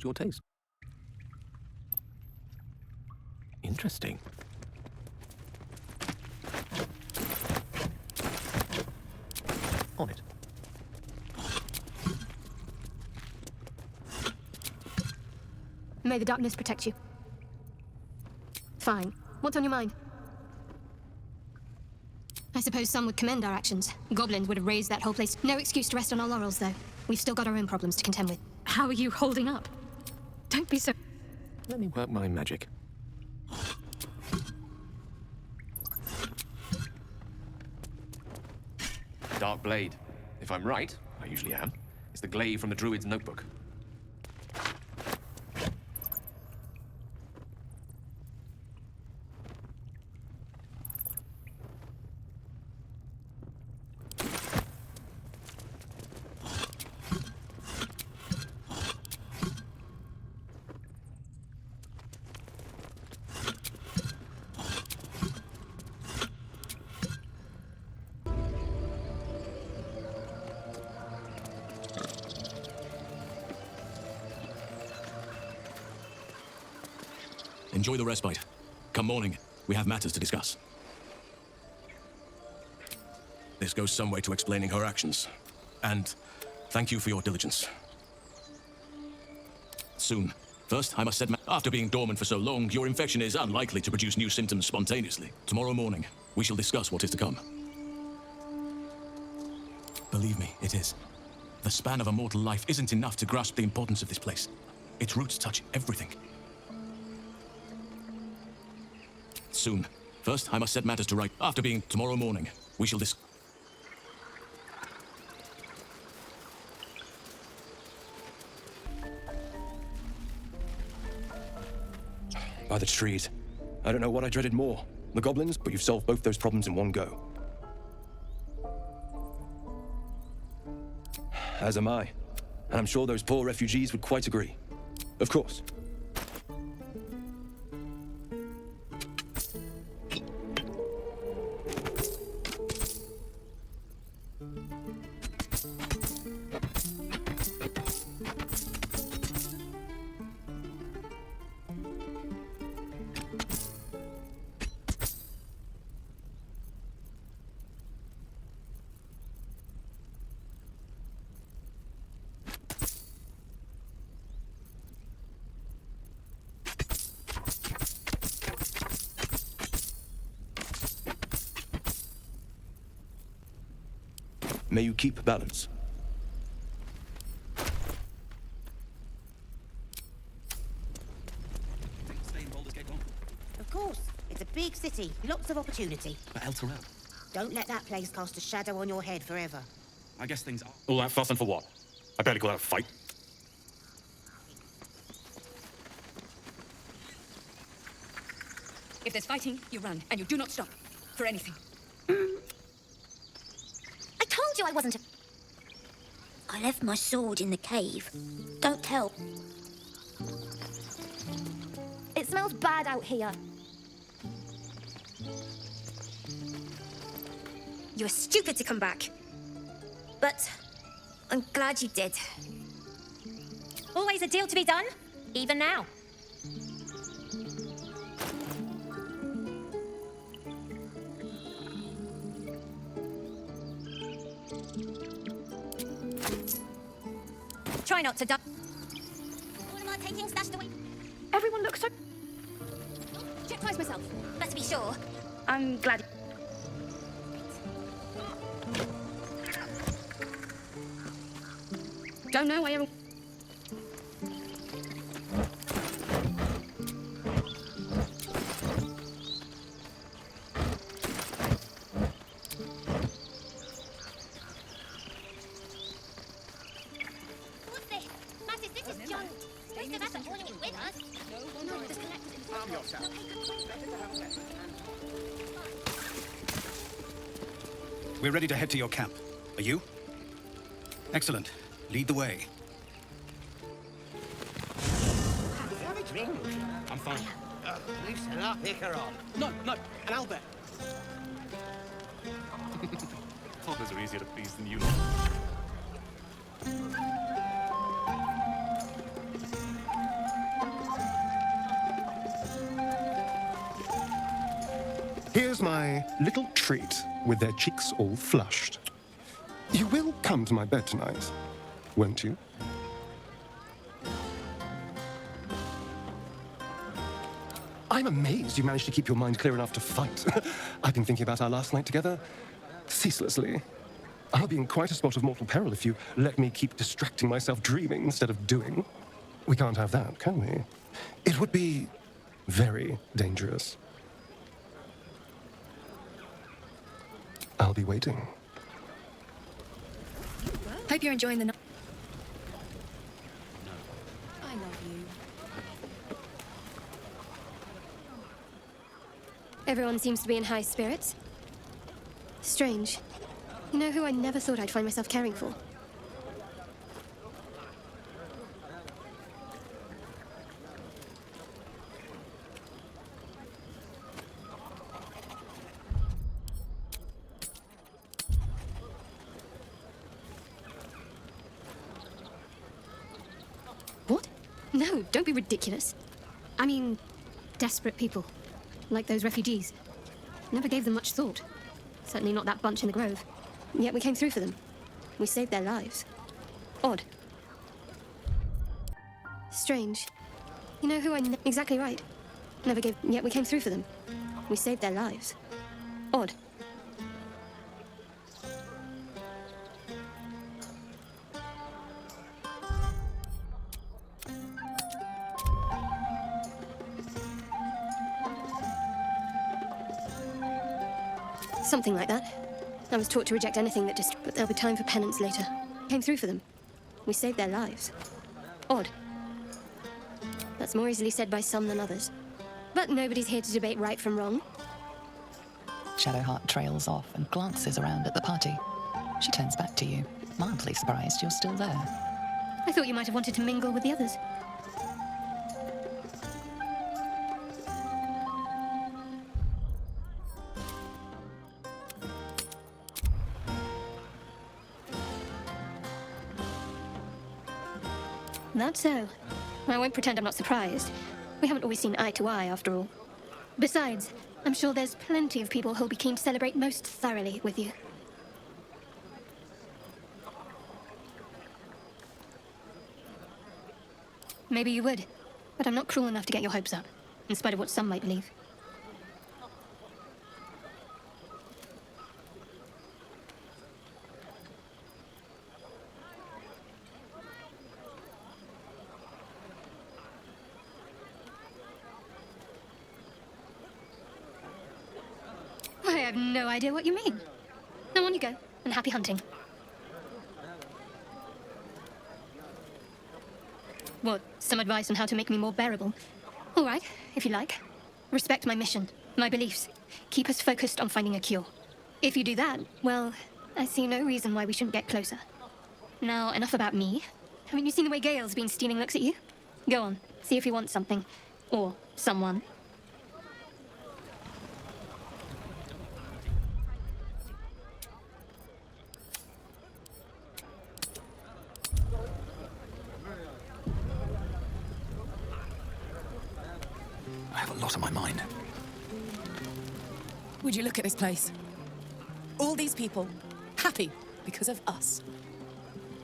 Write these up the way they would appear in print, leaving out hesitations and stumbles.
your taste. Interesting. On it. May the darkness protect you. Fine. What's on your mind? I suppose some would commend our actions. Goblins would have razed that whole place. No excuse to rest on our laurels, though. We've still got our own problems to contend with. How are you holding up? Don't be so... Let me work my magic. Dark Blade. If I'm right, I usually am, it's the glaive from the Druid's notebook. Enjoy the respite. Come morning, we have matters to discuss. This goes some way to explaining her actions. And thank you for your diligence. Soon. First, I must set after being dormant for so long, your infection is unlikely to produce new symptoms spontaneously. Tomorrow morning, we shall discuss what is to come. Believe me, it is. The span of a mortal life isn't enough to grasp the importance of this place. Its roots touch everything. Soon. First, I must set matters to right. After being tomorrow morning, we shall discuss. By the trees. I don't know what I dreaded more. The goblins, but you've solved both those problems in one go. As am I. And I'm sure those poor refugees would quite agree. Of course. May you keep balance. Of course. It's a big city. Lots of opportunity. But Elturel. Don't let that place cast a shadow on your head forever. I guess things are... All that fuss and for what? I barely call that a fight. If there's fighting, you run, and you do not stop. For anything. I told you I wasn't a... I left my sword in the cave. Don't tell. It smells bad out here. You were stupid to come back. But I'm glad you did. Always a deal to be done, even now. Try not to die. All of my taking stashed away. Everyone looks so... Check twice myself. Let's be sure. I'm glad... Don't know why everyone... What's this? Mattis, this is junk. Most of us are hauling it with us. No, just collected it. Calm yourself. We're ready to head to your camp. Are you? Excellent. Lead the way. Have a drink. I'm fine. Loosen up, Icaron. No, And Albert. Toddlers are easier to please than you lot. Here's my little treat with their cheeks all flushed. You will come to my bed tonight, won't you? I'm amazed you managed to keep your mind clear enough to fight. I've been thinking about our last night together ceaselessly. I'll be in quite a spot of mortal peril if you let me keep distracting myself dreaming instead of doing. We can't have that, can we? It would be very dangerous. I'll be waiting. Hope you're enjoying the night. I love you. Everyone seems to be in high spirits. Strange. You know who I never thought I'd find myself caring for? What? No, don't be ridiculous. I mean, desperate people. Like those refugees. Never gave them much thought. Certainly not that bunch in the grove. Yet we came through for them. We saved their lives. Odd. Strange. You know who exactly right. Never gave... Yet we came through for them. We saved their lives. Odd. Something like that. I was taught to reject anything that but there'll be time for penance later. Came through for them. We saved their lives. Odd. That's more easily said by some than others. But nobody's here to debate right from wrong. Shadowheart trails off and glances around at the party. She turns back to you, mildly surprised you're still there. I thought you might have wanted to mingle with the others. That's so. I won't pretend I'm not surprised. We haven't always seen eye to eye, after all. Besides, I'm sure there's plenty of people who'll be keen to celebrate most thoroughly with you. Maybe you would, but I'm not cruel enough to get your hopes up, in spite of what some might believe. I have no idea what you mean. Now on you go, and happy hunting. What, some advice on how to make me more bearable? All right, if you like. Respect my mission, my beliefs. Keep us focused on finding a cure. If you do that, well, I see no reason why we shouldn't get closer. Now, enough about me. Haven't you seen the way Gale's been stealing looks at you? Go on, see if he wants something. Or someone. I have a lot on my mind. Would you look at this place? All these people, happy because of us.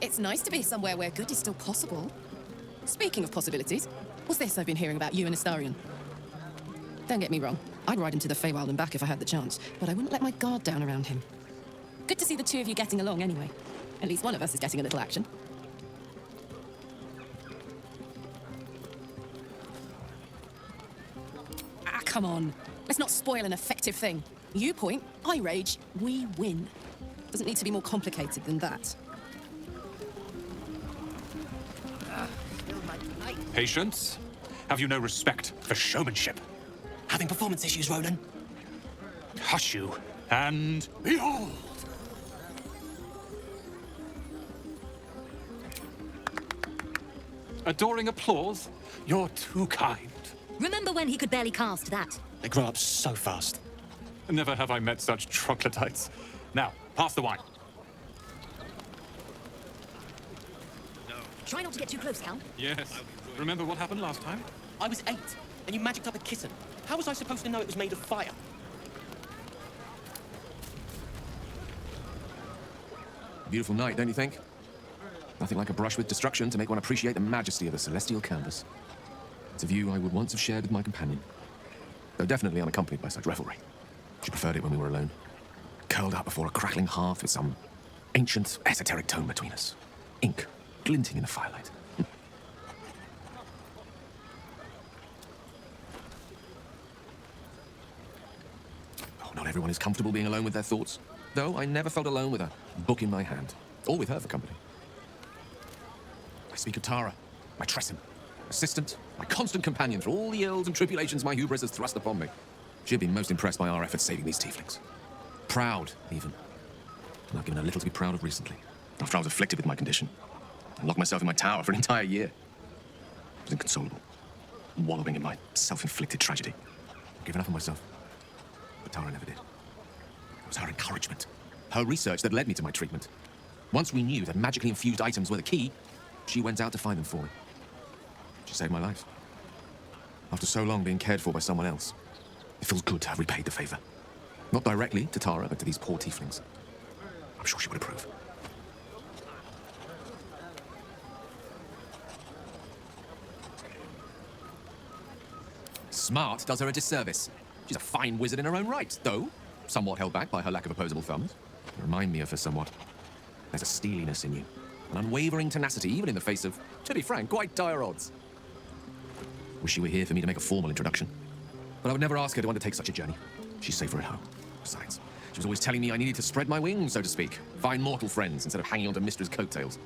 It's nice to be somewhere where good is still possible. Speaking of possibilities, what's this I've been hearing about you and Astarion? Don't get me wrong, I'd ride him to the Feywild and back if I had the chance, but I wouldn't let my guard down around him. Good to see the two of you getting along anyway. At least one of us is getting a little action. Come on, let's not spoil an effective thing. You point, I rage, we win. Doesn't need to be more complicated than that. Patience? Have you no respect for showmanship? Having performance issues, Roland? Hush you, and behold! Adoring applause? You're too kind. Remember when he could barely cast that? They grow up so fast. Never have I met such troglodytes. Now, pass the wine. Try not to get too close, Cal. Yes. Remember what happened last time? I was 8, and you magicked up a kitten. How was I supposed to know it was made of fire? Beautiful night, don't you think? Nothing like a brush with destruction to make one appreciate the majesty of the celestial canvas. It's a view I would once have shared with my companion, though definitely unaccompanied by such revelry. She preferred it when we were alone, curled up before a crackling hearth with some ancient, esoteric tone between us. Ink glinting in the firelight. Oh, not everyone is comfortable being alone with their thoughts, though I never felt alone with a book in my hand, or with her for company. I speak of Tara, my Tresson, assistant, my constant companion through all the ills and tribulations my hubris has thrust upon me. She had been most impressed by our efforts saving these tieflings. Proud, even. And I've given her little to be proud of recently. After I was afflicted with my condition, I locked myself in my tower for an entire year. I was inconsolable, wallowing in my self-inflicted tragedy. I've given up on myself. But Tara never did. It was her encouragement, her research that led me to my treatment. Once we knew that magically infused items were the key, she went out to find them for me. She saved my life. After so long being cared for by someone else, it feels good to have repaid the favor. Not directly to Tara, but to these poor tieflings. I'm sure she would approve. Smart does her a disservice. She's a fine wizard in her own right, though somewhat held back by her lack of opposable thumbs. You remind me of her somewhat. There's a steeliness in you, an unwavering tenacity, even in the face of, to be frank, quite dire odds. Wish she were here for me to make a formal introduction. But I would never ask her to undertake such a journey. She's safer at home. Besides, she was always telling me I needed to spread my wings, so to speak. Find mortal friends instead of hanging onto Mistra's coattails.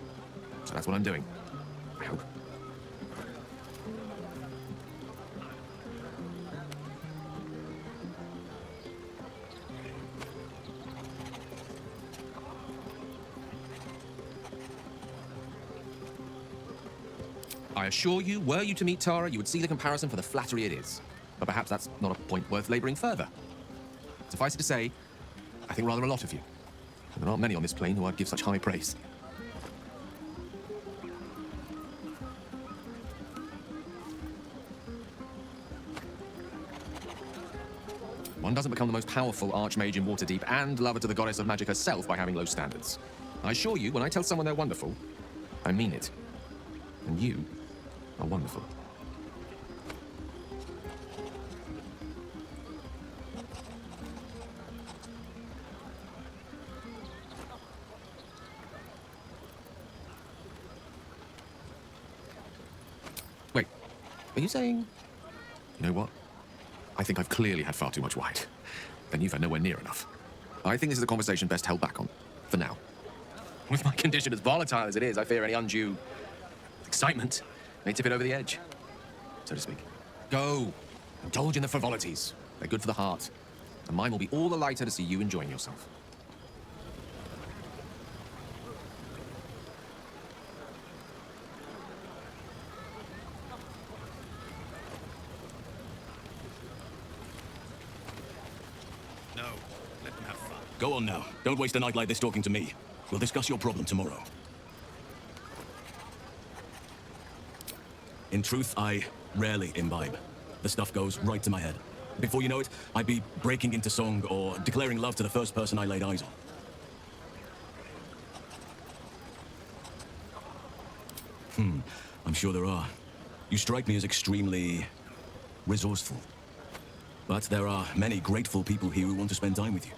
So that's what I'm doing. I hope. I assure you, were you to meet Tara, you would see the comparison for the flattery it is. But perhaps that's not a point worth laboring further. Suffice it to say, I think rather a lot of you. And there aren't many on this plane who I'd give such high praise. One doesn't become the most powerful archmage in Waterdeep and lover to the goddess of magic herself by having low standards. I assure you, when I tell someone they're wonderful, I mean it. And you are wonderful. Wait, are you saying... You know what? I think I've clearly had far too much wine. Then you've had nowhere near enough. I think this is a conversation best held back on, for now. With my condition as volatile as it is, I fear any undue excitement may tip it over the edge, so to speak. Go, indulge in the frivolities. They're good for the heart. And mine will be all the lighter to see you enjoying yourself. No, let them have fun. Go on now. Don't waste a night like this talking to me. We'll discuss your problem tomorrow. In truth, I rarely imbibe. The stuff goes right to my head. Before you know it, I'd be breaking into song or declaring love to the first person I laid eyes on. I'm sure there are. You strike me as extremely resourceful. But there are many grateful people here who want to spend time with you.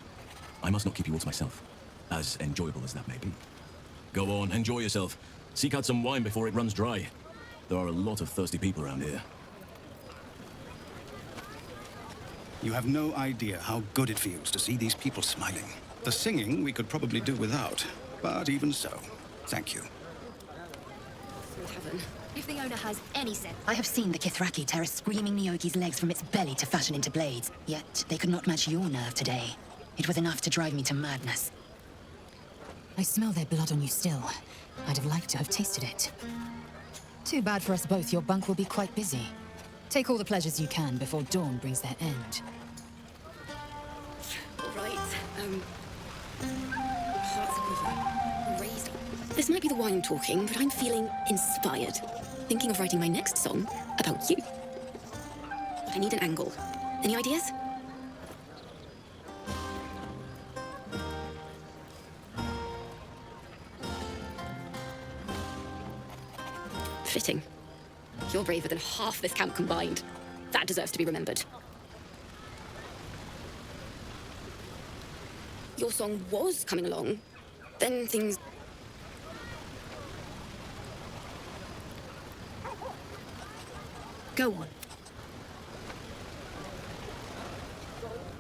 I must not keep you all to myself, as enjoyable as that may be. Go on, enjoy yourself. Seek out some wine before it runs dry. There are a lot of thirsty people around here. You have no idea how good it feels to see these people smiling. The singing we could probably do without, but even so, thank you. Heaven. If the owner has any sense. I have seen the Kithraki tear a screaming Nyogi's legs from its belly to fashion into blades. Yet they could not match your nerve today. It was enough to drive me to madness. I smell their blood on you still. I'd have liked to have tasted it. Too bad for us both, your bunk will be quite busy. Take all the pleasures you can before dawn brings their end. Right, hearts aquiver, raised. This might be the wine talking, but I'm feeling inspired. Thinking of writing my next song about you. But I need an angle. Any ideas? Fitting. You're braver than half this camp combined. That deserves to be remembered. Your song was coming along. Then things... Go on.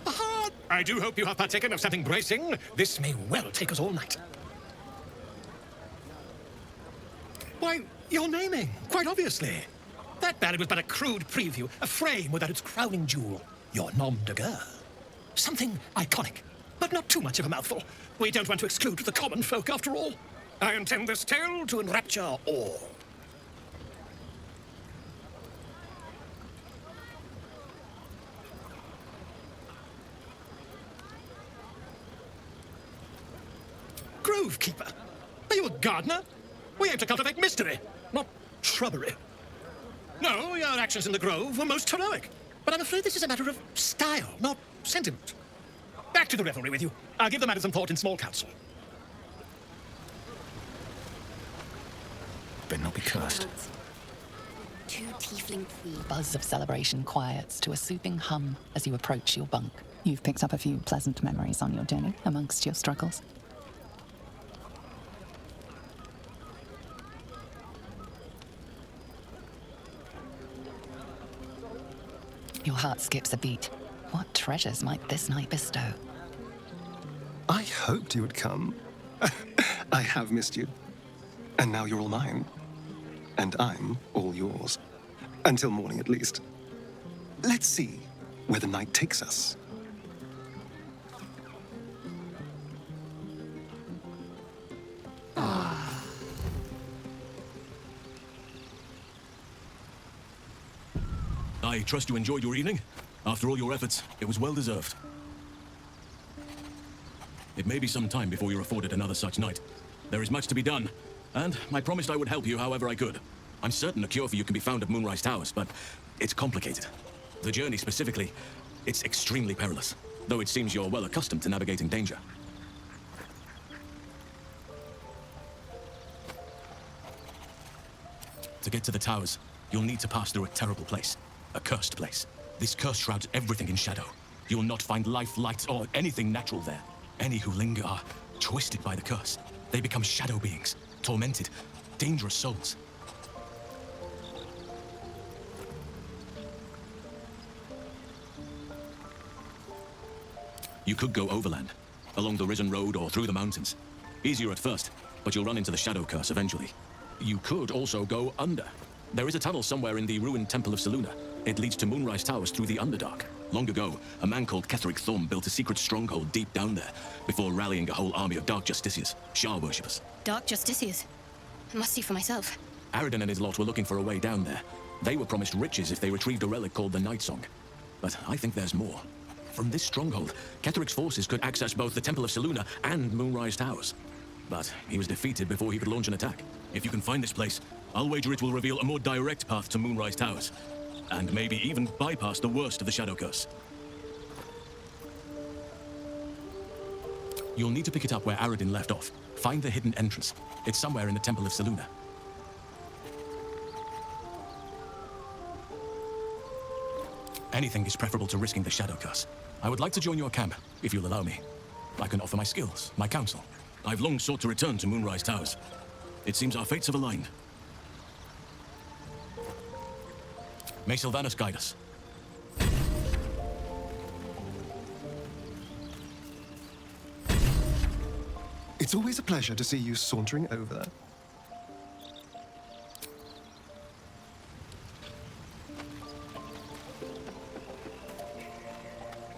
Aha! I do hope you have partaken of something bracing. This may well take us all night. Why, you're naming, quite obviously. That ballad was but a crude preview, a frame without its crowning jewel. Your nom de guerre. Something iconic, but not too much of a mouthful. We don't want to exclude the common folk, after all. I intend this tale to enrapture all. Grovekeeper? Are you a gardener? We aim to cultivate mystery, not shrubbery. No, your actions in the grove were most heroic. But I'm afraid this is a matter of style, not sentiment. Back to the revelry with you. I'll give the matter some thought in small council. Better not be cursed. Two tiefling queens. The buzz of celebration quiets to a soothing hum as you approach your bunk. You've picked up a few pleasant memories on your journey amongst your struggles. Your heart skips a beat. What treasures might this night bestow? I hoped you would come. I have missed you. And now you're all mine. And I'm all yours. Until morning, at least. Let's see where the night takes us. I trust you enjoyed your evening. After all your efforts, it was well deserved. It may be some time before you're afforded another such night. There is much to be done, and I promised I would help you however I could. I'm certain a cure for you can be found at Moonrise Towers, but it's complicated. The journey specifically, it's extremely perilous, though it seems you're well accustomed to navigating danger. To get to the towers, you'll need to pass through a terrible place. A cursed place. This curse shrouds everything in shadow. You'll not find life, light, or anything natural there. Any who linger are twisted by the curse. They become shadow beings, tormented, dangerous souls. You could go overland, along the Risen Road or through the mountains. Easier at first, but you'll run into the shadow curse eventually. You could also go under. There is a tunnel somewhere in the ruined Temple of Selûne. It leads to Moonrise Towers through the Underdark. Long ago, a man called Ketheric Thorm built a secret stronghold deep down there, before rallying a whole army of Dark Justiciars, Shah worshippers. Dark Justiciars? I must see for myself. Aridin and his lot were looking for a way down there. They were promised riches if they retrieved a relic called the Night Song. But I think there's more. From this stronghold, Ketheric's forces could access both the Temple of Selûne and Moonrise Towers. But he was defeated before he could launch an attack. If you can find this place, I'll wager it will reveal a more direct path to Moonrise Towers. And maybe even bypass the worst of the Shadow Curse. You'll need to pick it up where Aridin left off. Find the hidden entrance. It's somewhere in the Temple of Selûne. Anything is preferable to risking the Shadow Curse. I would like to join your camp, if you'll allow me. I can offer my skills, my counsel. I've long sought to return to Moonrise Towers. It seems our fates have aligned. May Sylvanus guide us. It's always a pleasure to see you sauntering over.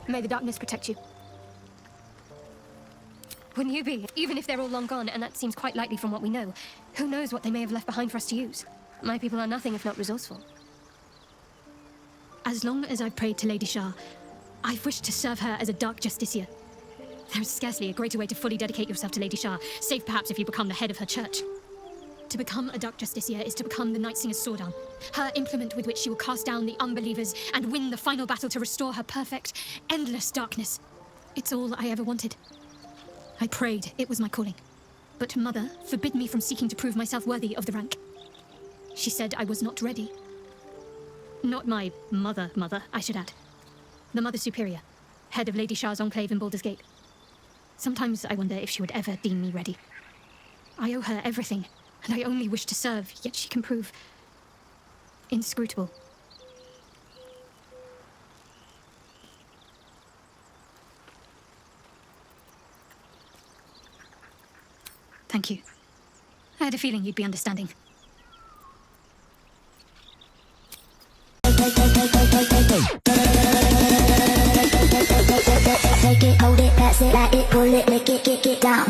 May the darkness protect you. Wouldn't you be? Even if they're all long gone, and that seems quite likely from what we know. Who knows what they may have left behind for us to use? My people are nothing if not resourceful. As long as I've prayed to Lady Shah, I've wished to serve her as a Dark Justiciar. There is scarcely a greater way to fully dedicate yourself to Lady Shah, save perhaps if you become the head of her church. To become a Dark Justiciar is to become the Night Singer's sword arm, her implement with which she will cast down the unbelievers and win the final battle to restore her perfect, endless darkness. It's all I ever wanted. I prayed it was my calling. But Mother forbid me from seeking to prove myself worthy of the rank. She said I was not ready. Not my mother, I should add. The Mother Superior, head of Lady Shah's enclave in Baldur's Gate. Sometimes I wonder if she would ever deem me ready. I owe her everything, and I only wish to serve, yet she can prove inscrutable. Thank you. I had a feeling you'd be understanding. Take it, hold it, pass it, like it, pull it, lick it, kick it down.